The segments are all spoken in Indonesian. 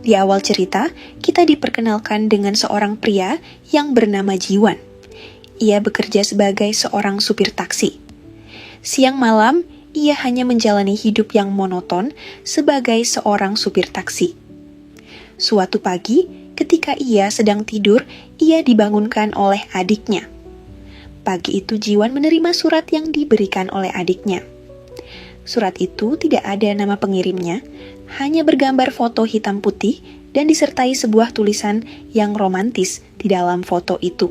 Di awal cerita, kita diperkenalkan dengan seorang pria yang bernama Jiwan. Ia bekerja sebagai seorang supir taksi. Siang malam, ia hanya menjalani hidup yang monoton sebagai seorang supir taksi. Suatu pagi, ketika ia sedang tidur, ia dibangunkan oleh adiknya. Pagi itu Jiwan menerima surat yang diberikan oleh adiknya. Surat itu tidak ada nama pengirimnya, hanya bergambar foto hitam putih dan disertai sebuah tulisan yang romantis di dalam foto itu.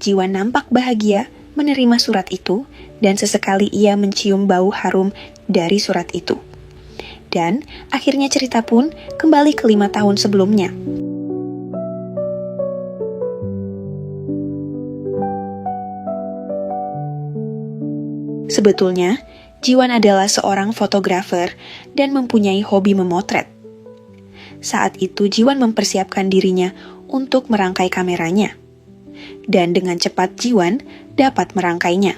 Jiwan nampak bahagia menerima surat itu dan sesekali ia mencium bau harum dari surat itu. Dan akhirnya cerita pun kembali ke 5 tahun sebelumnya. Sebetulnya, Jiwan adalah seorang fotografer dan mempunyai hobi memotret. Saat itu Jiwan mempersiapkan dirinya untuk merangkai kameranya. Dan dengan cepat Jiwan dapat merangkainya.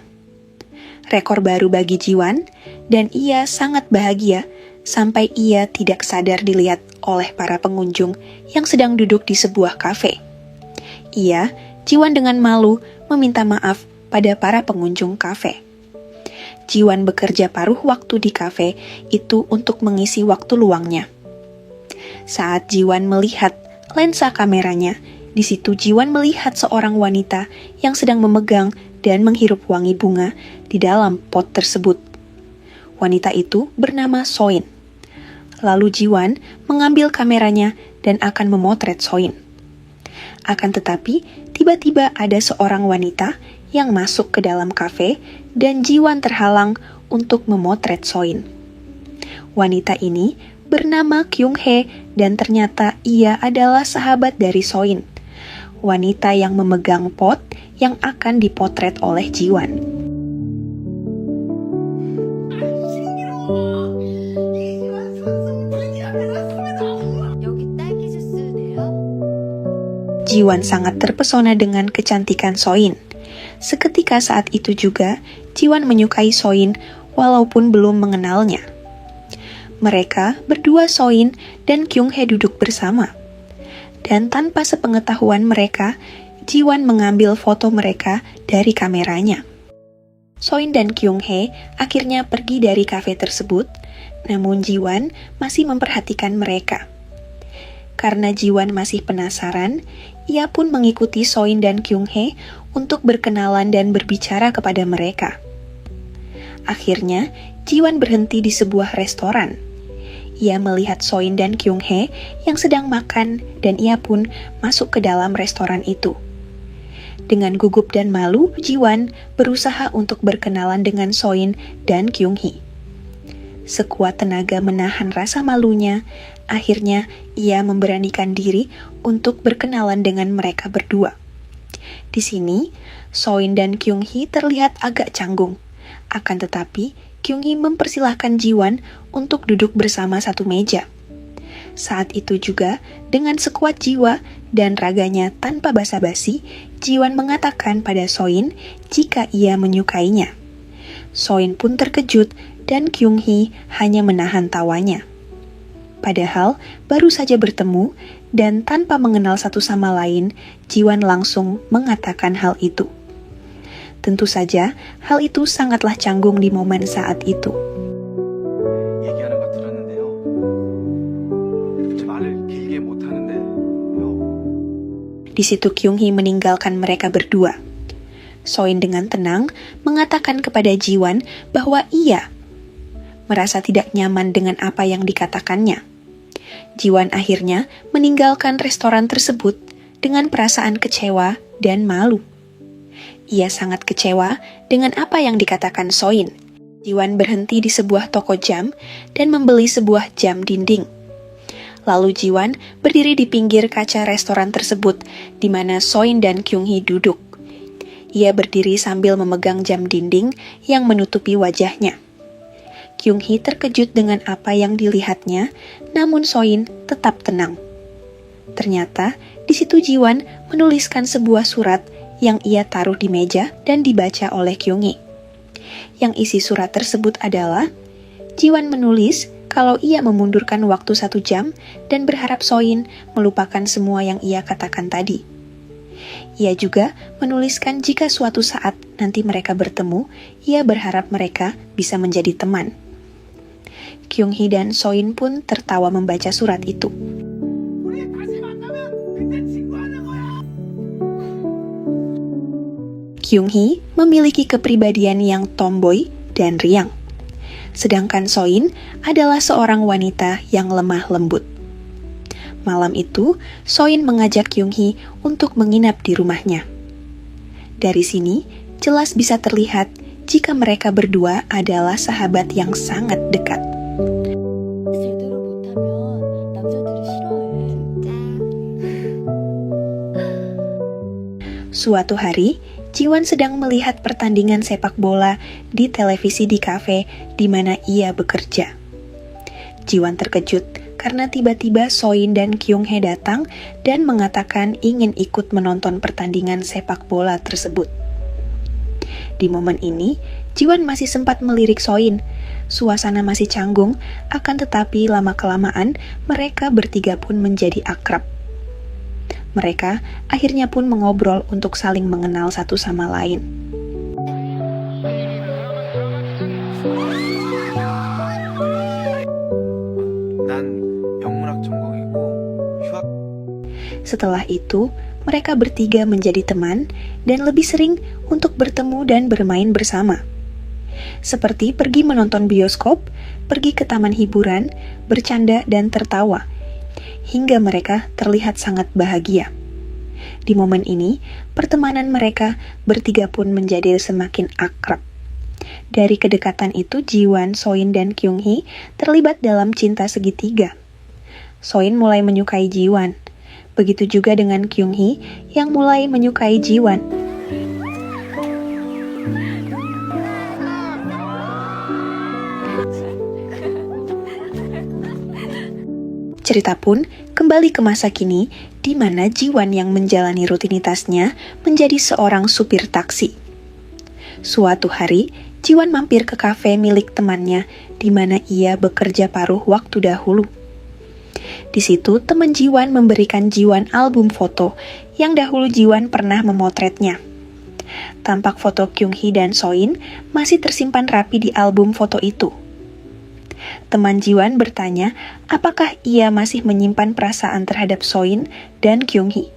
Rekor baru bagi Jiwan, dan ia sangat bahagia sampai ia tidak sadar dilihat oleh para pengunjung yang sedang duduk di sebuah kafe. Jiwan dengan malu meminta maaf pada para pengunjung kafe. Jiwan bekerja paruh waktu di kafe itu untuk mengisi waktu luangnya. Saat Jiwan melihat lensa kameranya, di situ Jiwan melihat seorang wanita yang sedang memegang dan menghirup wangi bunga di dalam pot tersebut. Wanita itu bernama Soin. Lalu Jiwan mengambil kameranya dan akan memotret Soin. Akan tetapi, tiba-tiba ada seorang wanita yang masuk ke dalam kafe dan Jiwan terhalang untuk memotret Soin. Wanita ini bernama Kyung Hee dan ternyata ia adalah sahabat dari Soin, wanita yang memegang pot yang akan dipotret oleh Jiwan. Jiwan sangat terpesona dengan kecantikan Soin. Seketika saat itu juga, Jiwan menyukai Soin walaupun belum mengenalnya. Mereka berdua Soin dan Kyung Hee duduk bersama. Dan tanpa sepengetahuan mereka, Jiwan mengambil foto mereka dari kameranya. Soin dan Kyung Hee akhirnya pergi dari kafe tersebut, namun Jiwan masih memperhatikan mereka. Karena Jiwan masih penasaran, ia pun mengikuti Soin dan Kyung Hee untuk berkenalan dan berbicara kepada mereka. Akhirnya, Jiwan berhenti di sebuah restoran. Ia melihat Soin dan Kyung Hee yang sedang makan dan ia pun masuk ke dalam restoran itu. Dengan gugup dan malu, Jiwan berusaha untuk berkenalan dengan Soin dan Kyung Hee. Sekuat tenaga menahan rasa malunya, akhirnya ia memberanikan diri untuk berkenalan dengan mereka berdua. Di sini, Soin dan Kyung Hee terlihat agak canggung. Akan tetapi, Kyung Hee mempersilahkan Jiwan untuk duduk bersama satu meja. Saat itu juga, dengan sekuat jiwa dan raganya tanpa basa-basi, Jiwan mengatakan pada Soin jika ia menyukainya. Soin pun terkejut dan Kyung Hee hanya menahan tawanya. Padahal baru saja bertemu dan tanpa mengenal satu sama lain, Jiwan langsung mengatakan hal itu. Tentu saja, hal itu sangatlah canggung di momen saat itu. Di situ Kyung Hee meninggalkan mereka berdua. Soin dengan tenang mengatakan kepada Jiwan bahwa ia merasa tidak nyaman dengan apa yang dikatakannya. Jiwan akhirnya meninggalkan restoran tersebut dengan perasaan kecewa dan malu. Ia sangat kecewa dengan apa yang dikatakan Soin. Jiwan berhenti di sebuah toko jam dan membeli sebuah jam dinding. Lalu Jiwan berdiri di pinggir kaca restoran tersebut, di mana Soin dan Kyung Hee duduk. Ia berdiri sambil memegang jam dinding yang menutupi wajahnya. Kyung Hee terkejut dengan apa yang dilihatnya, namun Soin tetap tenang. Ternyata, di situ Jiwan menuliskan sebuah surat yang ia taruh di meja dan dibaca oleh Kyung Hee. Yang isi surat tersebut adalah, Jiwan menulis kalau ia memundurkan waktu 1 jam dan berharap Soin melupakan semua yang ia katakan tadi. Ia juga menuliskan jika suatu saat nanti mereka bertemu, ia berharap mereka bisa menjadi teman. Kyung-hee dan Soin pun tertawa membaca surat itu. Kyung-hee memiliki kepribadian yang tomboy dan riang. Sedangkan Soin adalah seorang wanita yang lemah lembut. Malam itu, Soin mengajak Kyung-hee untuk menginap di rumahnya. Dari sini, jelas bisa terlihat jika mereka berdua adalah sahabat yang sangat dekat. Suatu hari, Jiwon sedang melihat pertandingan sepak bola di televisi di kafe di mana ia bekerja. Jiwon terkejut karena tiba-tiba Soin dan Kyung-hee datang dan mengatakan ingin ikut menonton pertandingan sepak bola tersebut. Di momen ini, Jiwon masih sempat melirik Soin. Suasana masih canggung, akan tetapi lama-kelamaan mereka bertiga pun menjadi akrab. Mereka akhirnya pun mengobrol untuk saling mengenal satu sama lain. Setelah itu, mereka bertiga menjadi teman dan lebih sering untuk bertemu dan bermain bersama. Seperti pergi menonton bioskop, pergi ke taman hiburan, bercanda dan tertawa, hingga mereka terlihat sangat bahagia. Di momen ini, pertemanan mereka bertiga pun menjadi semakin akrab. Dari kedekatan itu, Jiwon, Soin, dan Kyung-hee terlibat dalam cinta segitiga. Soin mulai menyukai Jiwon. Begitu juga dengan Kyung-hee yang mulai menyukai Jiwon. Cerita pun kembali ke masa kini, di mana Jiwon yang menjalani rutinitasnya menjadi seorang supir taksi. Suatu hari, Jiwon mampir ke kafe milik temannya, di mana ia bekerja paruh waktu dahulu. Di situ, teman Jiwon memberikan Jiwon album foto yang dahulu Jiwon pernah memotretnya. Tampak foto Kyung-hee dan Soin masih tersimpan rapi di album foto itu. Teman Jiwon bertanya apakah ia masih menyimpan perasaan terhadap Soin dan Kyung-hee.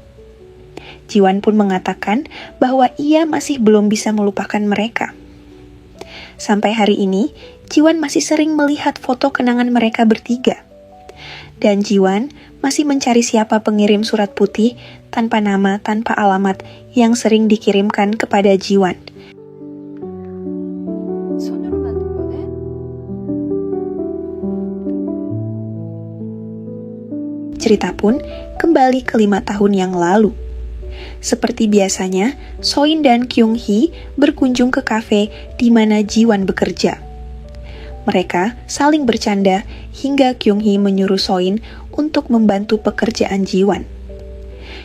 Jiwon pun mengatakan bahwa ia masih belum bisa melupakan mereka. Sampai hari ini, Jiwon masih sering melihat foto kenangan mereka bertiga. Dan Jiwon masih mencari siapa pengirim surat putih tanpa nama, tanpa alamat yang sering dikirimkan kepada Jiwon. Cerita pun kembali ke 5 tahun yang lalu. Seperti biasanya, Soin dan Kyung-hee berkunjung ke kafe di mana Jiwon bekerja. Mereka saling bercanda hingga Kyung-hee menyuruh Soin untuk membantu pekerjaan Jiwon.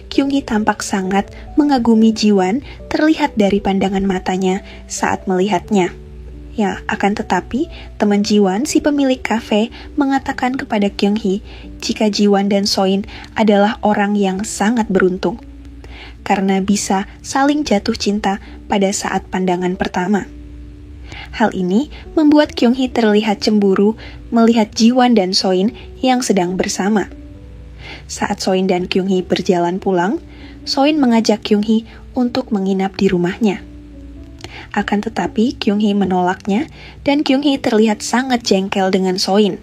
Kyung-hee tampak sangat mengagumi Jiwon terlihat dari pandangan matanya saat melihatnya. Ya, akan tetapi teman Jiwon, si pemilik kafe, mengatakan kepada Kyung-hee jika Jiwon dan Soin adalah orang yang sangat beruntung karena bisa saling jatuh cinta pada saat pandangan pertama. Hal ini membuat Kyung-hee terlihat cemburu melihat Jiwon dan Soin yang sedang bersama. Saat Soin dan Kyung-hee berjalan pulang, Soin mengajak Kyung-hee untuk menginap di rumahnya. Akan tetapi Kyung-hee menolaknya dan Kyung-hee terlihat sangat jengkel dengan Soin.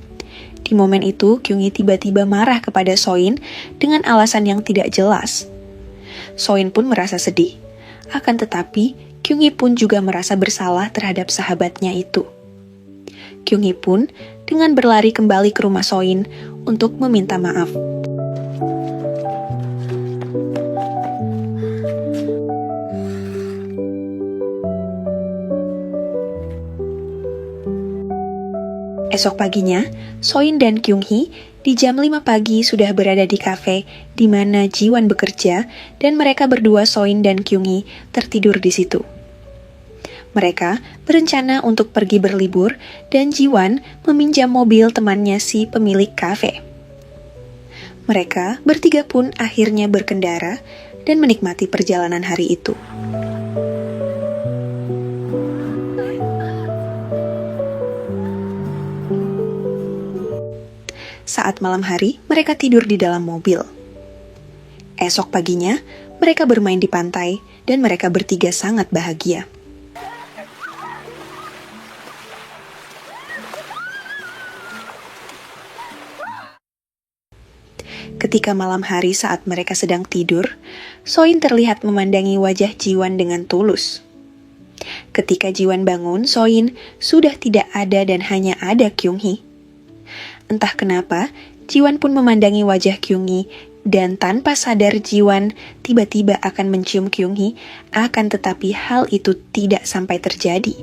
Di momen itu, Kyung-hee tiba-tiba marah kepada Soin dengan alasan yang tidak jelas. Soin pun merasa sedih. Akan tetapi, Kyung-hee pun juga merasa bersalah terhadap sahabatnya itu. Kyung-hee pun dengan berlari kembali ke rumah Soin untuk meminta maaf. Esok paginya, Soin dan Kyung-hee di jam 5 pagi sudah berada di kafe di mana Jiwon bekerja dan mereka berdua Soin dan Kyung-hee tertidur di situ. Mereka berencana untuk pergi berlibur dan Jiwan meminjam mobil temannya si pemilik kafe. Mereka bertiga pun akhirnya berkendara dan menikmati perjalanan hari itu. Saat malam hari, mereka tidur di dalam mobil. Esok paginya, mereka bermain di pantai dan mereka bertiga sangat bahagia. Ketika malam hari saat mereka sedang tidur, Soin terlihat memandangi wajah Jiwan dengan tulus. Ketika Jiwan bangun, Soin sudah tidak ada dan hanya ada Kyung-hee. Entah kenapa, Jiwan pun memandangi wajah Kyung-hee dan tanpa sadar Jiwan tiba-tiba akan mencium Kyung-hee, akan tetapi hal itu tidak sampai terjadi.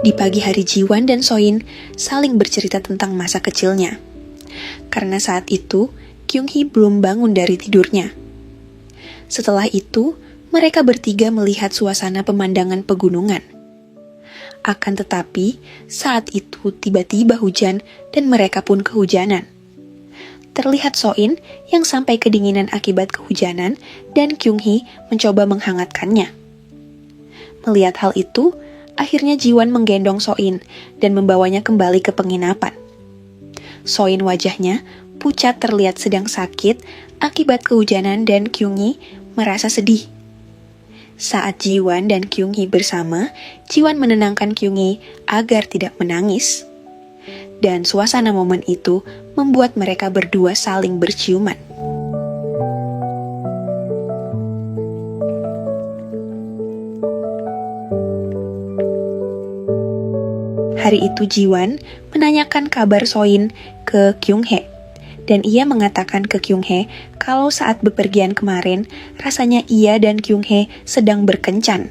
Di pagi hari Jiwan dan Soin saling bercerita tentang masa kecilnya. Karena saat itu, Kyung-hee belum bangun dari tidurnya. Setelah itu, mereka bertiga melihat suasana pemandangan pegunungan. Akan tetapi, saat itu tiba-tiba hujan dan mereka pun kehujanan. Terlihat Soin yang sampai kedinginan akibat kehujanan dan Kyung-hee mencoba menghangatkannya. Melihat hal itu, akhirnya Jiwan menggendong Soin dan membawanya kembali ke penginapan. Soin wajahnya pucat terlihat sedang sakit akibat kehujanan dan Kyung-hee merasa sedih. Saat Jiwan dan Kyung-hee bersama, Jiwan menenangkan Kyung-hee agar tidak menangis. Dan suasana momen itu membuat mereka berdua saling berciuman. Hari itu Jiwan menanyakan kabar Soin ke Kyung-hee. Dan ia mengatakan ke Kyung-hee kalau saat bepergian kemarin, rasanya ia dan Kyung-hee sedang berkencan.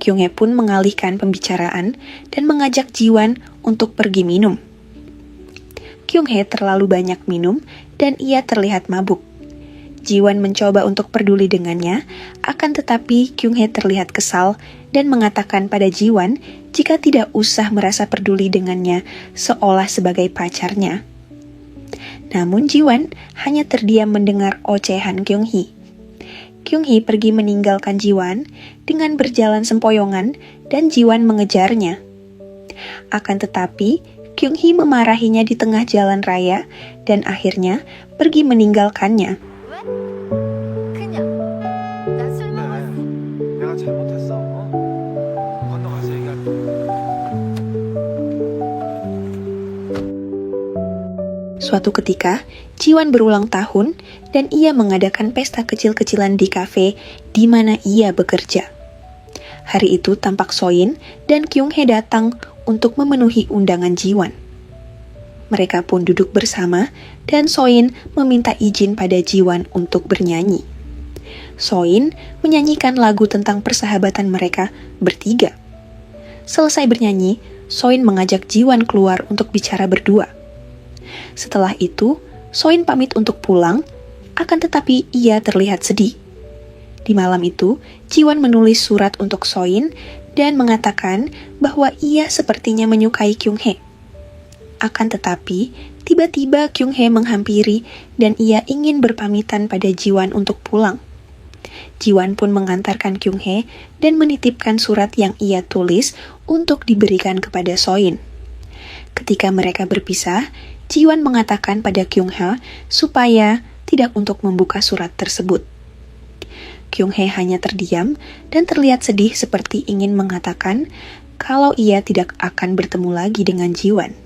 Kyung-hee pun mengalihkan pembicaraan dan mengajak Jiwan untuk pergi minum. Kyung-hee terlalu banyak minum dan ia terlihat mabuk. Jiwan mencoba untuk peduli dengannya, akan tetapi Kyung-hee terlihat kesal dan mengatakan pada Jiwan jika tidak usah merasa peduli dengannya seolah sebagai pacarnya. Namun Jiwan hanya terdiam mendengar ocehan Kyung-hee. Kyung-hee pergi meninggalkan Jiwan dengan berjalan sempoyongan dan Jiwan mengejarnya. Akan tetapi, Kyung-hee memarahinya di tengah jalan raya dan akhirnya pergi meninggalkannya. Suatu ketika, Jiwan berulang tahun dan ia mengadakan pesta kecil-kecilan di kafe di mana ia bekerja. Hari itu tampak Soin dan Kyung-hee datang untuk memenuhi undangan Jiwan. Mereka pun duduk bersama dan Soin meminta izin pada Jiwan untuk bernyanyi. Soin menyanyikan lagu tentang persahabatan mereka bertiga. Selesai bernyanyi, Soin mengajak Jiwan keluar untuk bicara berdua. Setelah itu, Soin pamit untuk pulang, akan tetapi ia terlihat sedih. Di malam itu, Jiwan menulis surat untuk Soin dan mengatakan bahwa ia sepertinya menyukai Kyung-hee. Akan tetapi, tiba-tiba Kyung-hee menghampiri dan ia ingin berpamitan pada Jiwan untuk pulang. Jiwan pun mengantarkan Kyung-hee dan menitipkan surat yang ia tulis untuk diberikan kepada Soin. Ketika mereka berpisah, Jiwan mengatakan pada Kyung-hee supaya tidak untuk membuka surat tersebut. Kyung-hee hanya terdiam dan terlihat sedih seperti ingin mengatakan kalau ia tidak akan bertemu lagi dengan Jiwan.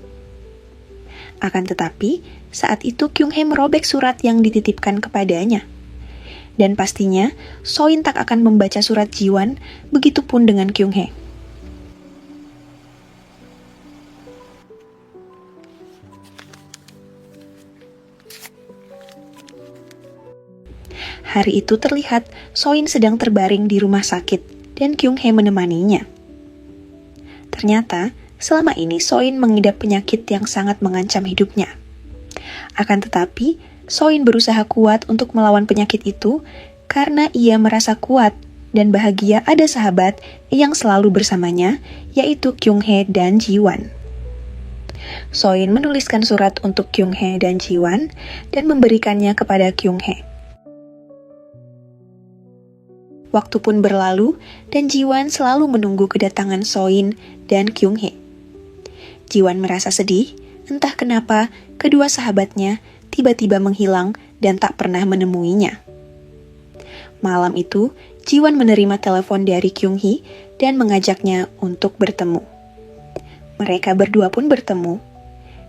Akan tetapi, saat itu Kyung-hee merobek surat yang dititipkan kepadanya. Dan pastinya, Soin tak akan membaca surat Jiwan, begitupun dengan Kyung-hee. Hari itu terlihat Soin sedang terbaring di rumah sakit dan Kyung-hee menemaninya. Ternyata, selama ini Soin mengidap penyakit yang sangat mengancam hidupnya. Akan tetapi, Soin berusaha kuat untuk melawan penyakit itu karena ia merasa kuat dan bahagia ada sahabat yang selalu bersamanya, yaitu Kyung-hee dan Ji-won. Soin menuliskan surat untuk Kyung-hee dan Ji-won dan memberikannya kepada Kyung-hee. Waktu pun berlalu dan Ji-won selalu menunggu kedatangan Soin dan Kyung-hee. Ji-won merasa sedih, entah kenapa kedua sahabatnya tiba-tiba menghilang dan tak pernah menemuinya. Malam itu, Ji-won menerima telepon dari Kyung-hee dan mengajaknya untuk bertemu. Mereka berdua pun bertemu,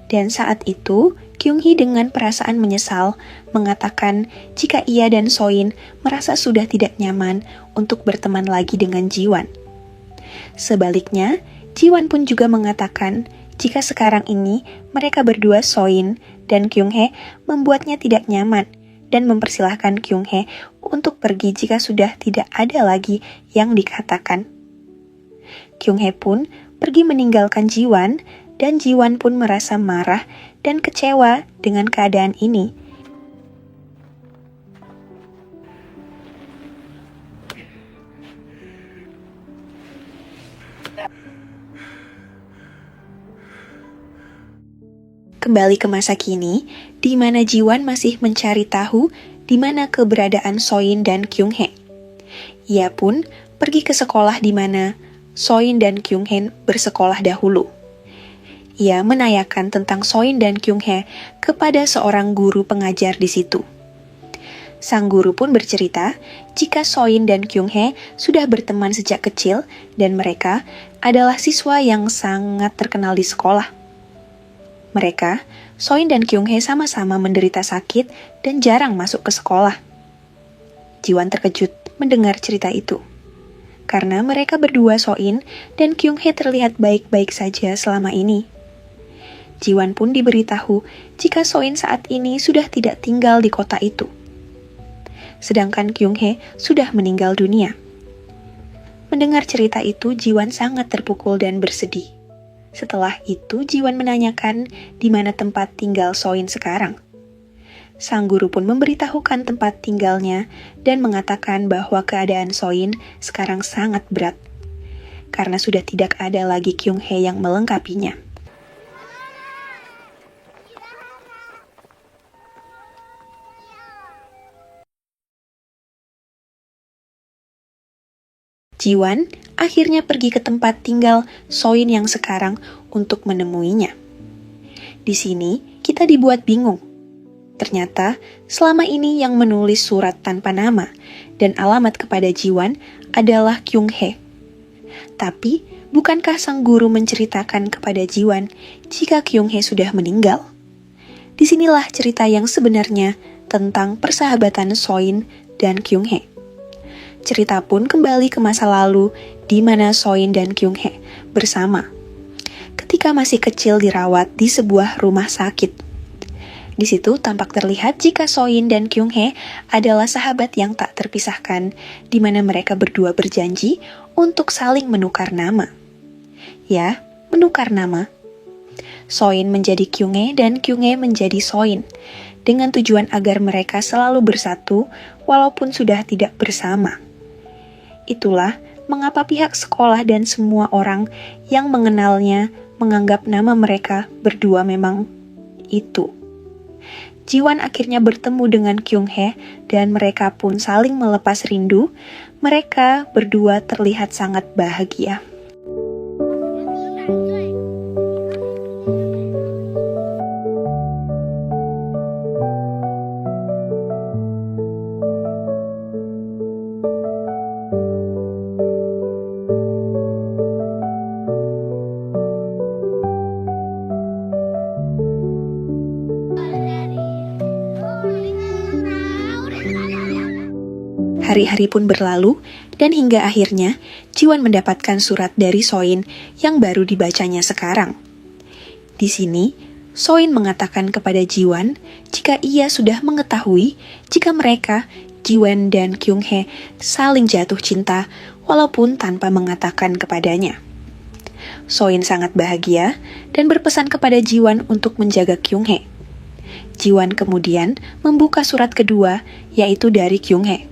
dan saat itu Kyung-hee dengan perasaan menyesal mengatakan jika ia dan Soin merasa sudah tidak nyaman untuk berteman lagi dengan Ji-won. Sebaliknya, Ji-won pun juga mengatakan jika sekarang ini mereka berdua Soin dan Kyung-hee membuatnya tidak nyaman dan mempersilahkan Kyung-hee untuk pergi jika sudah tidak ada lagi yang dikatakan. Kyung-hee pun pergi meninggalkan Ji-won dan Ji-won pun merasa marah dan kecewa dengan keadaan ini. Kembali ke masa kini, di mana Ji-won masih mencari tahu di mana keberadaan Soin dan Kyung-hee. Ia pun pergi ke sekolah di mana Soin dan Kyung-hee bersekolah dahulu. Ia menanyakan tentang Soin dan Kyung-hee kepada seorang guru pengajar di situ. Sang guru pun bercerita jika Soin dan Kyung-hee sudah berteman sejak kecil dan mereka adalah siswa yang sangat terkenal di sekolah. Mereka, Soin dan Kyung-hee sama-sama menderita sakit dan jarang masuk ke sekolah. Ji-won terkejut mendengar cerita itu. Karena mereka berdua Soin dan Kyung-hee terlihat baik-baik saja selama ini. Ji-won pun diberitahu jika Soin saat ini sudah tidak tinggal di kota itu. Sedangkan Kyung-hee sudah meninggal dunia. Mendengar cerita itu, Ji-won sangat terpukul dan bersedih. Setelah itu, Ji-won menanyakan di mana tempat tinggal Soin sekarang. Sang guru pun memberitahukan tempat tinggalnya dan mengatakan bahwa keadaan Soin sekarang sangat berat, karena sudah tidak ada lagi Kyung-hee yang melengkapinya. Ji-won akhirnya pergi ke tempat tinggal Soin yang sekarang untuk menemuinya. Di sini kita dibuat bingung. Ternyata selama ini yang menulis surat tanpa nama dan alamat kepada Ji-won adalah Kyung-hee. Tapi bukankah sang guru menceritakan kepada Ji-won jika Kyung-hee sudah meninggal? Disinilah cerita yang sebenarnya tentang persahabatan Soin dan Kyung-hee. Cerita pun kembali ke masa lalu di mana Soin dan Kyung-hee bersama. Ketika masih kecil dirawat di sebuah rumah sakit. Di situ tampak terlihat jika Soin dan Kyung-hee adalah sahabat yang tak terpisahkan, di mana mereka berdua berjanji untuk saling menukar nama. Ya, menukar nama. Soin menjadi Kyung-hee dan Kyung-hee menjadi Soin, dengan tujuan agar mereka selalu bersatu walaupun sudah tidak bersama. Itulah mengapa pihak sekolah dan semua orang yang mengenalnya menganggap nama mereka berdua memang itu. Ji-won akhirnya bertemu dengan Kyung-hee dan mereka pun saling melepas rindu. Mereka berdua terlihat sangat bahagia. Hari-hari pun berlalu, dan hingga akhirnya Ji-won mendapatkan surat dari Soin yang baru dibacanya sekarang. Di sini, Soin mengatakan kepada Ji-won jika ia sudah mengetahui jika mereka, Ji-won dan Kyung-hee, saling jatuh cinta walaupun tanpa mengatakan kepadanya. Soin sangat bahagia dan berpesan kepada Ji-won untuk menjaga Kyung-hee. Jiwan kemudian membuka surat kedua, yaitu dari Kyung-hee.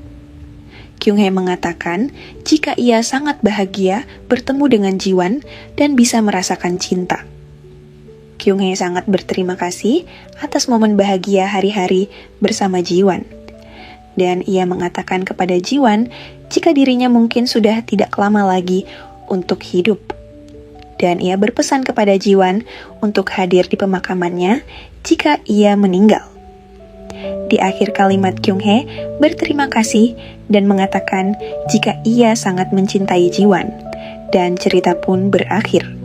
Kyung-hee mengatakan jika ia sangat bahagia bertemu dengan Jiwan dan bisa merasakan cinta. Kyung-hee sangat berterima kasih atas momen bahagia hari-hari bersama Jiwan. Dan ia mengatakan kepada Jiwan jika dirinya mungkin sudah tidak lama lagi untuk hidup. Dan ia berpesan kepada Jiwan untuk hadir di pemakamannya jika ia meninggal. Di akhir kalimat Kyung-hee berterima kasih dan mengatakan jika ia sangat mencintai Jiwan. Dan cerita pun berakhir.